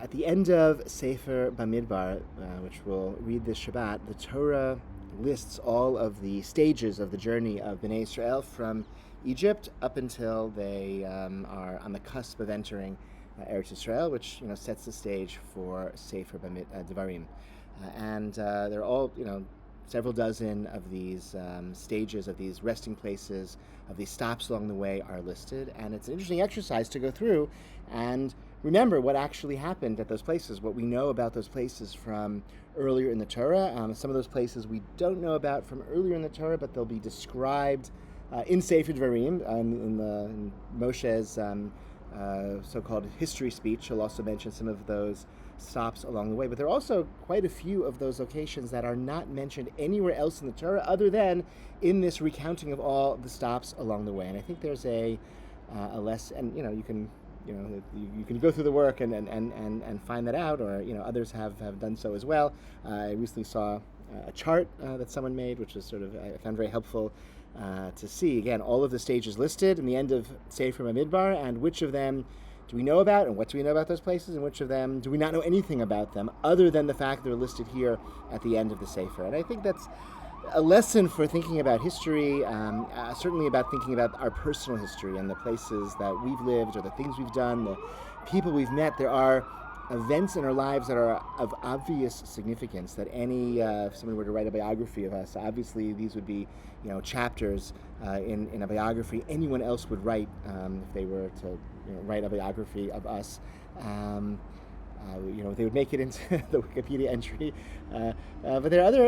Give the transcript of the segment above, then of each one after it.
At the end of Sefer Bamidbar, which we'll read this Shabbat, the Torah lists all of the stages of the journey of Bnei Israel from Egypt up until they are on the cusp of entering Eretz Israel, which sets the stage for Sefer Dvarim. And they're all several dozen of these stages, of these resting places, of these stops along the way are listed, and it's an interesting exercise to go through and remember what actually happened at those places, what we know about those places from earlier in the Torah. Some of those places we don't know about from earlier in the Torah, but they'll be described in Sefer Dvarim, in Moshe's so-called history speech. He'll also mention some of those stops along the way. But there are also quite a few of those locations that are not mentioned anywhere else in the Torah other than in this recounting of all the stops along the way. And I think there's a lesson, and you can go through the work and find that out, or others have done so as well. I recently saw a chart that someone made, which was I found very helpful to see again all of the stages listed in the end of Sefer Bamidbar, and which of them do we know about, and what do we know about those places, and which of them do we not know anything about them other than the fact they're listed here at the end of the Sefer. And I think that's a lesson for thinking about history, certainly about thinking about our personal history and the places that we've lived or the things we've done, the people we've met. There are events in our lives that are of obvious significance, that if someone were to write a biography of us, obviously these would be chapters in a biography anyone else would write if they were to write a biography of us. They would make it into the Wikipedia entry. But there are other,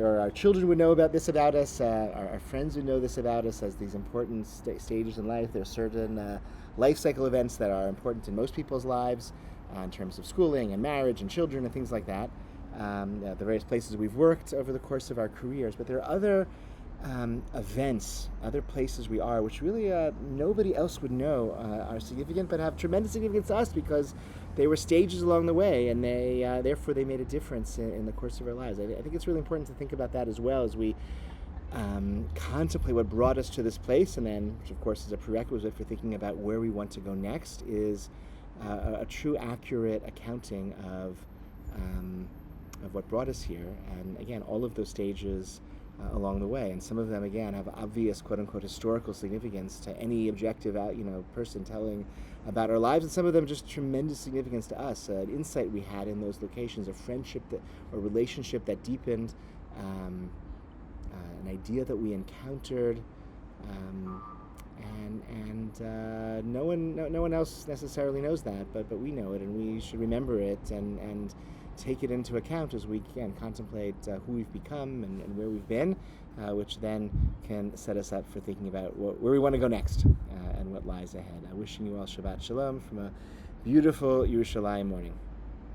or our children would know about this about us, our friends would know this about us as these important stages in life. There are certain life cycle events that are important in most people's lives in terms of schooling and marriage and children and things like that. The various places we've worked over the course of our careers. But there are other events, other places we are, which really nobody else would know are significant, but have tremendous significance to us because they were stages along the way, and therefore they made a difference in the course of our lives. I think it's really important to think about that as well as we contemplate what brought us to this place, and then, which of course is a prerequisite for thinking about where we want to go next, is a true, accurate accounting of what brought us here, and again, all of those stages along the way. And some of them, again, have obvious, quote-unquote, historical significance to any objective person telling about our lives, and some of them just tremendous significance to us, an insight we had in those locations, a friendship or relationship that deepened, an idea that we encountered, and no one else necessarily knows that, but we know it, and we should remember it and take it into account as we can contemplate who we've become and where we've been, which then can set us up for thinking about where we want to go next and what lies ahead. Wishing you all Shabbat Shalom from a beautiful Yerushalayim morning.